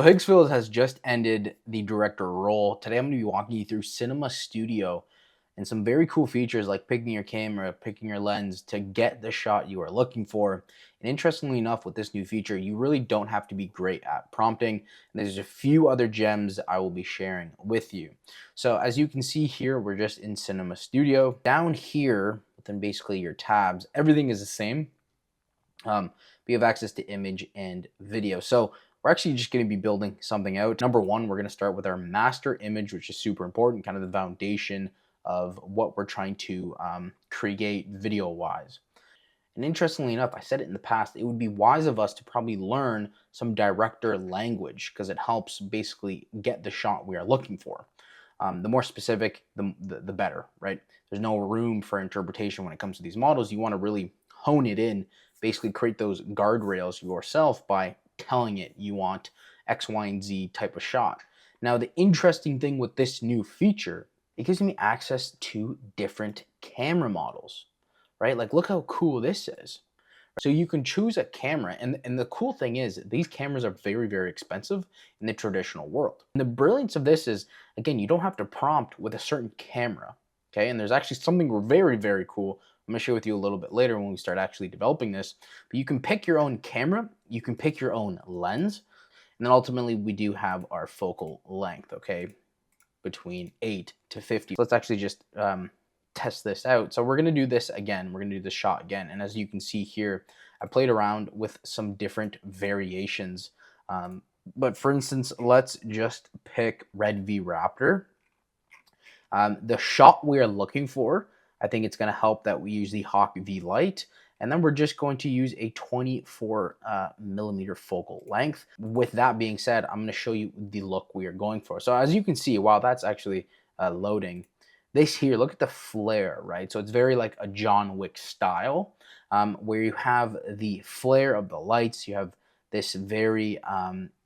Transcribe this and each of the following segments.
Higgsfield has just ended the director role. Today I'm going to be walking you through Cinema Studio and some very cool features like picking your camera, picking your lens to get the shot you are looking for. And interestingly enough, with this new feature, you really don't have to be great at prompting. And there's a few other gems I will be sharing with you. So as you can see here, we're just in Cinema Studio. Down here, within basically your tabs, everything is the same. We have access to image and video. So we're actually just going to be building something out. Number one, we're going to start with our master image, which is super important, kind of the foundation of what we're trying to create video-wise. And interestingly enough, I said it in the past, it would be wise of us to probably learn some director language because it helps basically get the shot we are looking for. The more specific, the better, right? There's no room for interpretation when it comes to these models. You want to really hone it in, basically create those guardrails yourself by telling it you want X, Y, and Z type of shot. Now, the interesting thing with this new feature, it gives me access to different camera models, right? Like, look how cool this is. So you can choose a camera, and the cool thing is these cameras are very, very expensive in the traditional world. And the brilliance of this is, again, you don't have to prompt with a certain camera, okay? And there's actually something very, very cool I'm going to share with you a little bit later when we start actually developing this. But you can pick your own camera, you can pick your own lens, and then ultimately we do have our focal length, okay, between 8 to 50. So let's actually just test this out. So we're going to do this again. We're going to do the shot again. And as you can see here, I played around with some different variations. But for instance, let's just pick Red V Raptor. The shot we are looking for, I think it's going to help that we use the Hawk V Lite. And then we're just going to use a 24 millimeter focal length. With that being said, I'm going to show you the look we are going for. So as you can see, while that's actually loading, this here, look at the flare, right? So it's very like a John Wick style, where you have the flare of the lights. You have this very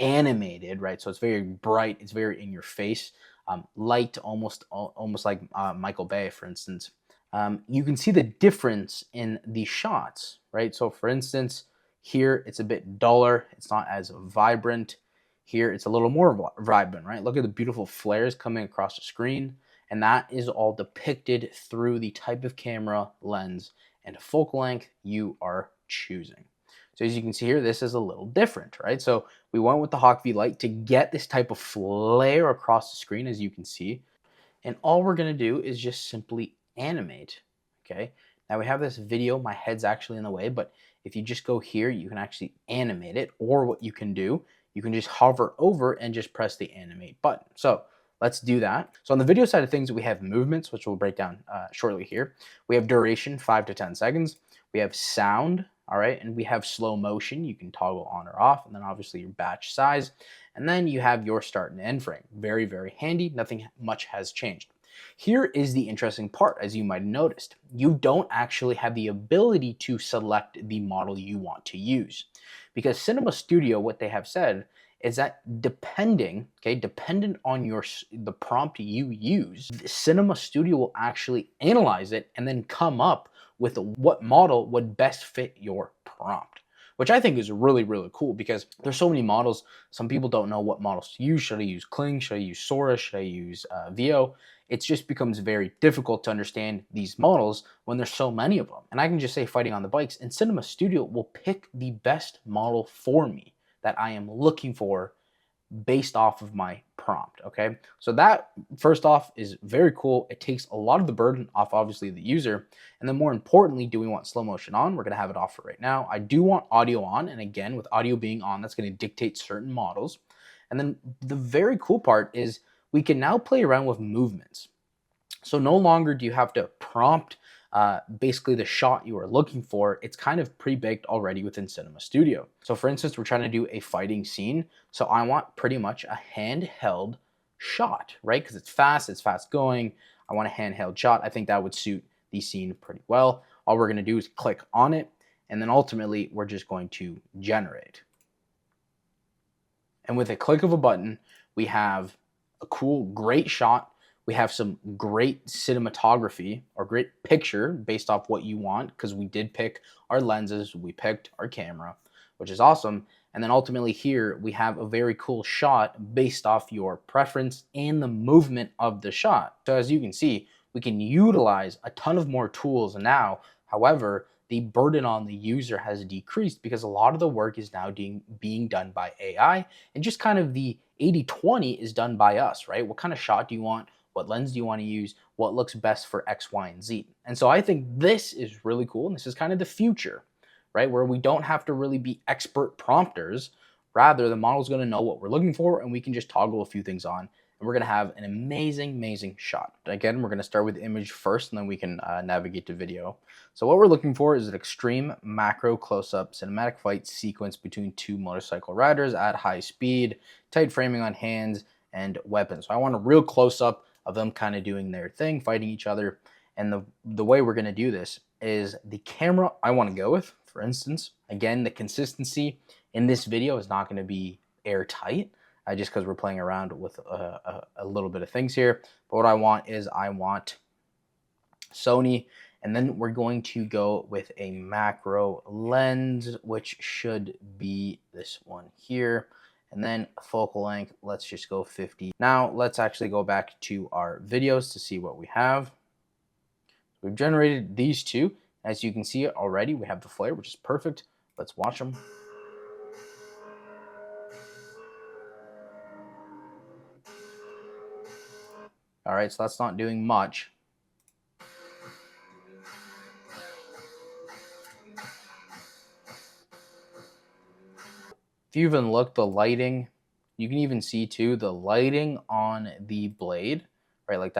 animated, right? So it's very bright. It's very in your face. Light, almost like Michael Bay, for instance. You can see the difference in the shots, right? So for instance, here it's a bit duller. It's not as vibrant. Here it's a little more vibrant, right? Look at the beautiful flares coming across the screen. And that is all depicted through the type of camera, lens, and focal length you are choosing. So as you can see here, this is a little different, right? So we went with the Hawk V Lite to get this type of flare across the screen, as you can see. And all we're going to do is just simply animate, okay? Now we have this video, my head's actually in the way, but if you just go here, you can actually animate it, or what you can do, you can just hover over and just press the animate button. So let's do that. So on the video side of things, we have movements, which we'll break down shortly here. We have duration, 5 to 10 seconds. We have sound, all right, and we have slow motion. You can toggle on or off, and then obviously your batch size. And then you have your start and end frame. Very, very handy. Nothing much has changed. Here is the interesting part, as you might have noticed. You don't actually have the ability to select the model you want to use. Because Cinema Studio, what they have said, is that dependent on the prompt you use, Cinema Studio will actually analyze it and then come up with what model would best fit your prompt, which I think is really, really cool because there's so many models. Some people don't know what models to use. Should I use Kling? Should I use Sora? Should I use Veo? It just becomes very difficult to understand these models when there's so many of them. And I can just say Fighting on the Bikes, and Cinema Studio will pick the best model for me that I am looking for based off of my prompt, okay? So that, first off, is very cool. It takes a lot of the burden off, obviously, the user. And then more importantly, do we want slow motion on? We're gonna have it off for right now. I do want audio on, and again, with audio being on, that's gonna dictate certain models. And then the very cool part is we can now play around with movements. So no longer do you have to prompt basically the shot you are looking for. It's kind of pre-baked already within Cinema Studio. So for instance, we're trying to do a fighting scene. So I want pretty much a handheld shot, right? Because it's fast going. I want a handheld shot. I think that would suit the scene pretty well. All we're gonna do is click on it, and then ultimately we're just going to generate. And with a click of a button, we have a cool, great shot. We have some great cinematography or great picture based off what you want, because we did pick our lenses, we picked our camera, which is awesome. And then ultimately here we have a very cool shot based off your preference and the movement of the shot. So as you can see, we can utilize a ton of more tools now. However, the burden on the user has decreased because a lot of the work is now being done by AI, and just kind of the 80-20 is done by us, right? What kind of shot do you want? What lens do you want to use? What looks best for X, Y, and Z? And so I think this is really cool, and this is kind of the future, right? Where we don't have to really be expert prompters. Rather, the model's going to know what we're looking for, and we can just toggle a few things on, and we're going to have an amazing shot. Again, we're going to start with image first, and then we can navigate to video. So what we're looking for is an extreme macro close-up cinematic fight sequence between two motorcycle riders at high speed, tight framing on hands and weapons. So I want a real close-up of them kind of doing their thing, fighting each other. And the way we're going to do this is the camera I want to go with, for instance. Again, the consistency in this video is not going to be airtight, just because we're playing around with a little bit of things here. But what I want is I want Sony, and then we're going to go with a macro lens, which should be this one here. And then focal length, let's just go 50. Now let's actually go back to our videos to see what we have. We've generated these two. As you can see already, we have the flare, which is perfect. Let's watch them. All right, so that's not doing much. If you even look, the lighting, you can even see too, the lighting on the blade, right? Like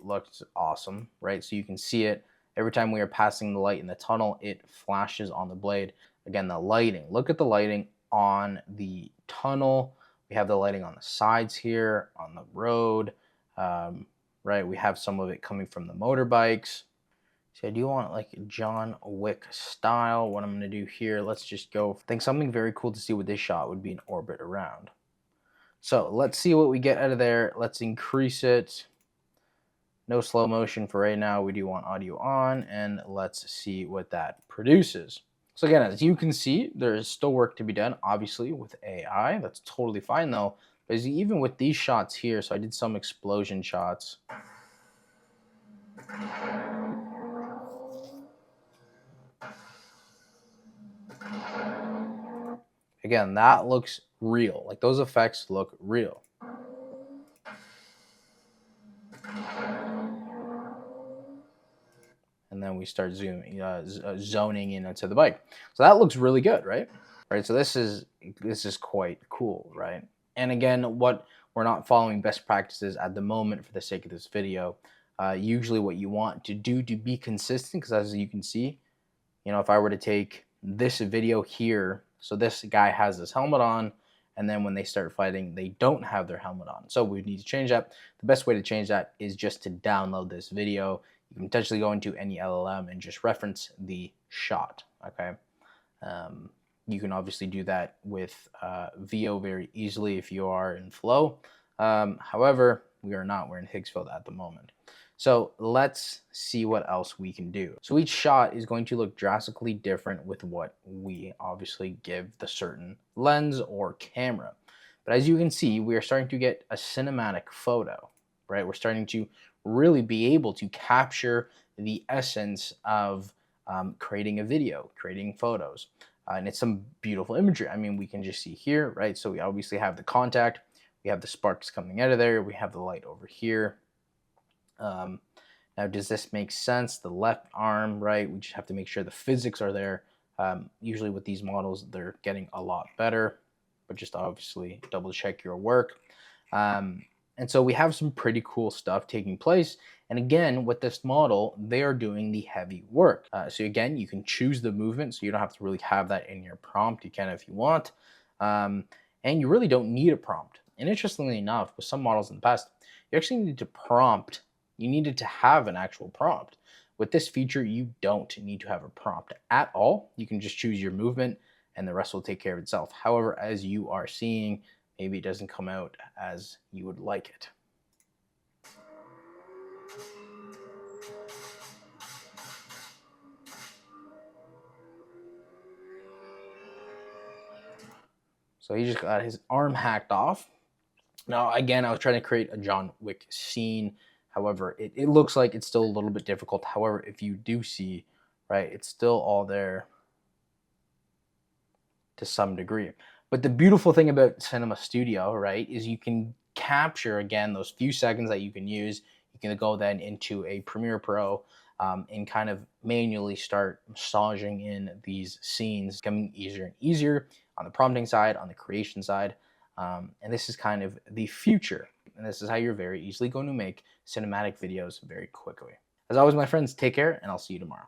looks awesome, right? So you can see it every time we are passing the light in the tunnel, it flashes on the blade. Again, the lighting, look at the lighting on the tunnel. We have the lighting on the sides here, on the road, right? We have some of it coming from the motorbikes. So I do want like John Wick style. What I'm going to do here, let's just go. I think something very cool to see with this shot would be an orbit around. So let's see what we get out of there. Let's increase it. No slow motion for right now. We do want audio on, and let's see what that produces. So again, as you can see, there is still work to be done, obviously, with AI. That's totally fine though. But even with these shots here, so I did some explosion shots. Again, that looks real. Like those effects look real. And then we start zoning in onto the bike. So that looks really good, right? Right. So this is quite cool, right? And again, what we're not following best practices at the moment for the sake of this video. Usually, what you want to do to be consistent, because as you can see, you know, if I were to take this video here, so this guy has this helmet on, and then when they start fighting, they don't have their helmet on. So we need to change that. The best way to change that is just to download this video. You can potentially go into any LLM and just reference the shot, okay? You can obviously do that with VO very easily if you are in Flow. However, we are not. We're in Higgsfield at the moment. So let's see what else we can do. So each shot is going to look drastically different with what we obviously give the certain lens or camera. But as you can see, we are starting to get a cinematic photo, right? We're starting to really be able to capture the essence of creating a video, creating photos. And it's some beautiful imagery. I mean, we can just see here, right? So we obviously have the contact, we have the sparks coming out of there, we have the light over here. Now, does this make sense? The left arm, right? We just have to make sure the physics are there. Usually with these models, they're getting a lot better, but just obviously double check your work. And so we have some pretty cool stuff taking place. And again, with this model, they are doing the heavy work. So again, you can choose the movement, so you don't have to really have that in your prompt. You can if you want. And you really don't need a prompt. And interestingly enough, with some models in the past, you actually need to prompt. You needed to have an actual prompt. With this feature, you don't need to have a prompt at all. You can just choose your movement and the rest will take care of itself. However, as you are seeing, maybe it doesn't come out as you would like it. So he just got his arm hacked off. Now, again, I was trying to create a John Wick scene. However, it looks like it's still a little bit difficult. However, if you do see, right, it's still all there to some degree. But the beautiful thing about Cinema Studio, right, is you can capture, again, those few seconds that you can use. You can go then into a Premiere Pro and kind of manually start massaging in these scenes, becoming easier and easier on the prompting side, on the creation side. And this is kind of the future. And this is how you're very easily going to make cinematic videos very quickly. As always, my friends, take care, and I'll see you tomorrow.